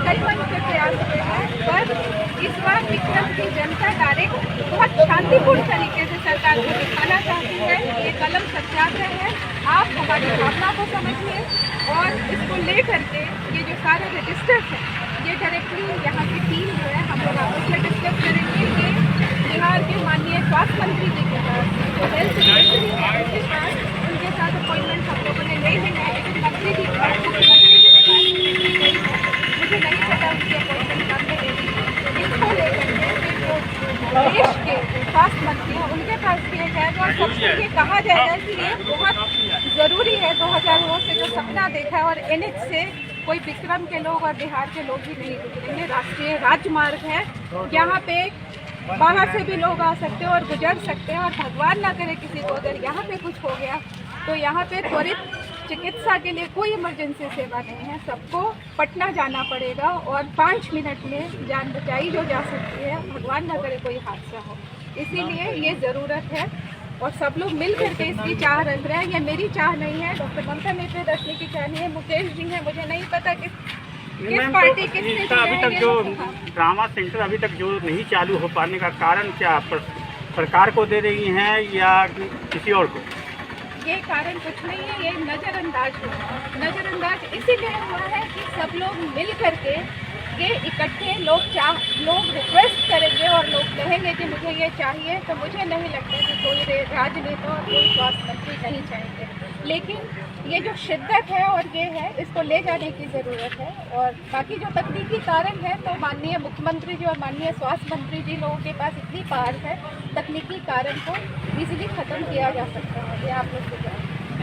कई मंच पे प्रयास हुए हैं, पर इस बार विक्रम की जनता डायरेक्ट बहुत शांतिपूर्ण तरीके से सरकार को दिखाना चाहती है कि ये कलम सत्याग्रह है, आप हमारी भावना को समझिए और इसको ले करके ये जो सारे रजिस्टर्स हैं ये डायरेक्टली यहाँ की टीम जो है हम लोग आपस में डिस्कस करेंगे कि बिहार के माननीय स्वास्थ्य मंत्री जी के पास जो हेल्थ सेक्रेटरी है उनके पास उनके साथ अपॉइंटमेंट हम लोगों ने ले ली है, लेकिन मंत्री जी के पास मुझे नहीं पता उनकी अपॉइंटमेंट कब ले ली है। इनको लेकर के जो देश के स्वास्थ्य मंत्री हैं उनके पास किए जाएगा और सबसे ये कहा जाएगा कि ये बहुत ज़रूरी है 2009 से जो सपना देखा है और एनएच से कोई विक्रम के लोग और बिहार के लोग भी नहीं गुजरेंगे। राष्ट्रीय राजमार्ग है, यहाँ पे बाहर से भी लोग आ सकते हैं और गुजर सकते हैं और भगवान ना करे किसी को अगर यहाँ पे कुछ हो गया तो यहाँ पे त्वरित चिकित्सा के लिए कोई इमरजेंसी सेवा नहीं है, सबको पटना जाना पड़ेगा और 5 मिनट में जान बचाई जो जा सकती है, भगवान ना करे कोई हादसा हो। इसीलिए ये ज़रूरत है और सब लोग मिल करके इसकी चाह रख रहे हैं। ये मेरी चाह नहीं है, डॉक्टर ममता प्रियदर्शनी की चाह नहीं है, मुकेश जी है, मुझे नहीं पता किस पार्टी किसने अभी तक जो ड्रामा सेंटर अभी तक जो नहीं चालू हो पाने का कारण क्या सरकार को दे रही हैं या किसी और को? ये कारण कुछ नहीं है, ये नज़रअंदाज इसीलिए हुआ है कि सब लोग मिल करके ये इकट्ठे लोग रिक्वेस्ट करेंगे और लोग कहेंगे कि मुझे ये चाहिए, तो मुझे नहीं लगता कि कोई राजनेता और कोई स्वास्थ्य मंत्री नहीं चाहेंगे। लेकिन ये जो शिद्दत है और ये है, इसको ले जाने की ज़रूरत है। और बाकी जो तकनीकी कारण है तो माननीय मुख्यमंत्री जी और माननीय स्वास्थ्य मंत्री जी लोगों के पास इतनी पावर है, तकनीकी कारण को इजीली ख़त्म किया जा सकता है। ये आप लोग को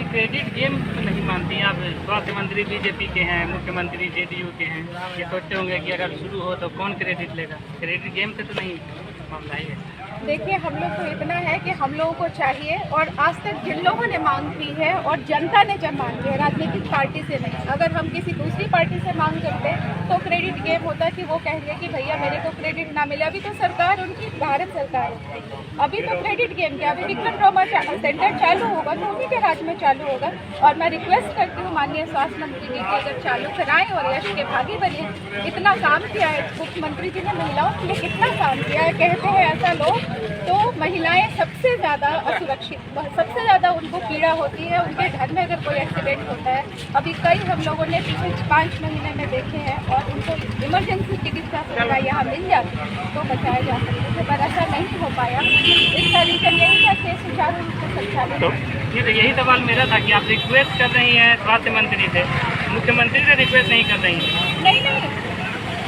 क्रेडिट गेम तो नहीं मानती आप? स्वास्थ्य मंत्री बीजेपी के हैं, मुख्यमंत्री जेडीयू के हैं, ये सोचते होंगे कि अगर शुरू हो तो कौन क्रेडिट लेगा? क्रेडिट गेम से तो नहीं मामला ही है। देखिए, हम लोग को इतना है कि हम लोगों को चाहिए और आज तक जिन लोगों ने मांग की है और जनता ने जब मांगी है, राजनीतिक पार्टी से नहीं, अगर हम किसी दूसरी पार्टी से मांग करते तो क्रेडिट गेम होता कि वो कहेंगे कि भैया मेरे को क्रेडिट ना मिले। अभी तो सरकार उनकी भारत सरकार है, अभी तो क्रेडिट गेम क्या, अभी विक्रम ट्रॉमा सेंटर चालू होगा तो उन्हीं के राज्य में चालू होगा। और मैं रिक्वेस्ट करती हूँ माननीय स्वास्थ्य मंत्री जी की अगर चालू कराएं और यश के भागी बने। इतना काम किया है मुख्यमंत्री जी ने, महिलाओं के लिए कितना काम किया है। कहते हैं ऐसा लोग तो महिलाएं सबसे ज़्यादा असुरक्षित, सबसे ज़्यादा उनको पीड़ा होती है उनके घर में अगर कोई एक्सीडेंट होता है। अभी कई हम लोगों ने पिछले 5 महीने में देखे हैं और उनको इमरजेंसी चिकित्सा सेवा यहाँ मिल जाती है तो बचाया जा सकता है, पर ऐसा नहीं हो पाया। इसका रीज़न यही है कि सुचारू रूप से संचालित। ये तो यही सवाल मेरा था कि आप रिक्वेस्ट कर रही हैं स्वास्थ्य मंत्री से, मुख्यमंत्री से रिक्वेस्ट नहीं कर रही हैं? नहीं,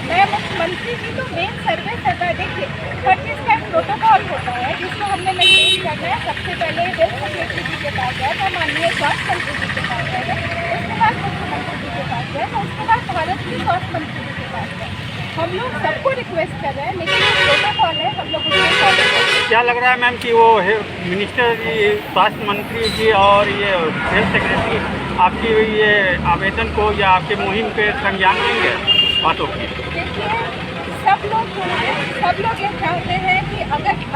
मैं मुख्यमंत्री जी तो मेन सर्विस करता है। देखिए, हर चीज़ का एक प्रोटोकॉल होता है जिसको हमने मेंटेन करना है। सबसे पहले हेल्थ सेक्रेटरी जी के पास जाए तो माननीय स्वास्थ्य मंत्री जी के पास जाएगा, उसके बाद मुख्यमंत्री जी के पास जाए तो उसके बाद भारत के स्वास्थ्य मंत्री जी के पास जाए। हम लोग सबको रिक्वेस्ट कर रहे हैं, लेकिन ये प्रोटोकॉल है, हम लोग उसको फॉलो करें। क्या लग रहा है मैम कि वो मिनिस्टर जी, स्वास्थ्य मंत्री जी और ये हेल्थ सेक्रेटरी आपकी ये आवेदन को या आपके मुहिम पे संज्ञान लेंगे बातों की? देखिए, सब लोग ये चाहते हैं कि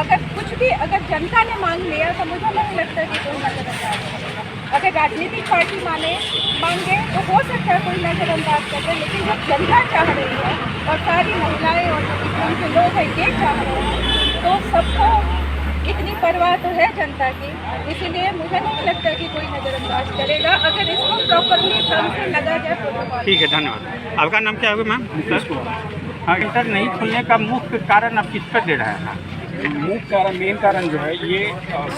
अगर कुछ भी अगर जनता ने मांग लिया तो मुझे नहीं लगता कि कोई नजरअंदाज करेगा। अगर राजनीतिक पार्टी मांगे तो हो सकता है कोई नजरअंदाज कर दे, लेकिन जब जनता चाह रही है और सारी महिलाएं और जो लोग हैं ये चाह रहे हैं तो सबको इतनी परवाह तो है जनता की। इसीलिए मुझे नहीं लगता कि कोई नजरअंदाज करेगा अगर इसको प्रॉपरली ढंग से लगा जाए प्रोटोकॉल। ठीक है, धन्यवाद। आपका नाम क्या होगा मैम? हाँ, सेंटर नहीं खुलने का मुख्य कारण अब किस पर दे रहा है? मुख्य कारण, मेन कारण जो है ये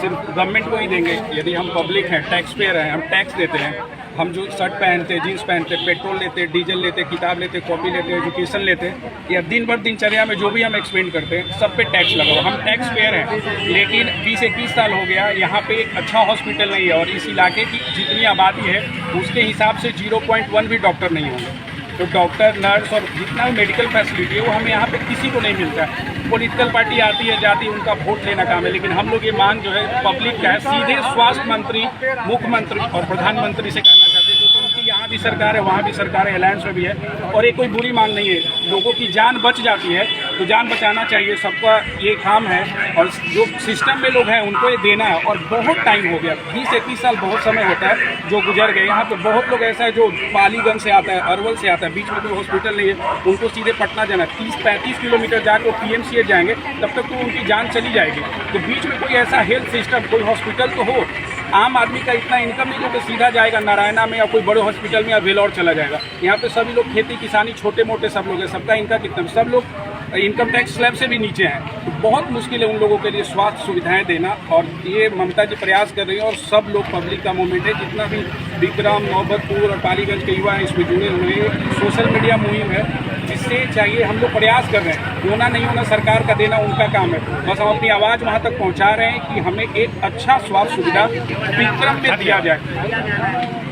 सिर्फ गवर्नमेंट को ही देंगे। यदि हम पब्लिक हैं, टैक्स पेयर हैं, हम टैक्स देते हैं, हम जो शर्ट पहनते, जीन्स पहनते, पेट्रोल लेते, डीजल लेते, किताब लेते, कॉपी लेते, एजुकेशन लेते, या दिन भर दिनचर्या में जो भी हम एक्सपेंड करते हैं सब पे टैक्स लगा हुआ। हम टैक्स पेयर हैं, लेकिन 20-21 साल हो गया यहाँ पे एक अच्छा हॉस्पिटल नहीं है और इस इलाके की जितनी आबादी है उसके हिसाब से 0.1 भी डॉक्टर नहीं होंगे। तो डॉक्टर, नर्स और जितना भी मेडिकल फैसिलिटी है वो हमें यहाँ पे किसी को नहीं मिलता है। पॉलिटिकल पार्टी आती है जाती है, उनका वोट लेना काम है, लेकिन हम लोग ये मांग जो है पब्लिक का है, सीधे स्वास्थ्य मंत्री, मुख्यमंत्री और प्रधानमंत्री से करना चाहते हैं, क्योंकि उनकी यहाँ भी भी सरकार है, वहाँ भी सरकार है, अलायंस में भी है, और ये कोई बुरी मांग नहीं है। लोगों की जान बच जाती है तो जान बचाना चाहिए, सबका ये काम है। और जो सिस्टम में लोग हैं उनको ये देना है। और बहुत टाइम हो गया, 20-21 साल बहुत समय होता है जो गुजर गए। यहाँ पे बहुत लोग ऐसा है जो पालीगंज से आता है, अरवल से आता है, बीच में कोई हॉस्पिटल नहीं है, उनको सीधे पटना जाना है, 30-35 किलोमीटर जाकर वो PMCH जाएंगे, तब तक तो उनकी जान चली जाएगी। तो बीच में कोई ऐसा हेल्थ सिस्टम, कोई हॉस्पिटल तो हो। आम आदमी का इतना इनकम नहीं जो सीधा जाएगा नारायणा में या कोई बड़े हॉस्पिटल में या वेलोर चला जाएगा। यहाँ पे सभी लोग खेती किसानी, छोटे मोटे सब लोग हैं, सबका इनका कितना, सब लोग इनकम टैक्स स्लैब से भी नीचे हैं। तो बहुत मुश्किल है उन लोगों के लिए स्वास्थ्य सुविधाएं देना, और ये ममता जी प्रयास कर रही हैं। और सब लोग, पब्लिक का मूवमेंट है, जितना भी विक्रम, नौबतपुर और पालीगंज के युवा हैं इसमें जुड़े हुए हैं। सोशल मीडिया मुहिम है, जिससे चाहिए, हम लोग प्रयास कर रहे हैं। होना नहीं होना सरकार का देना उनका काम है, बस हम अपनी आवाज़ वहाँ तक पहुँचा रहे हैं कि हमें एक अच्छा स्वास्थ्य सुविधा विक्रम में दिया जाए।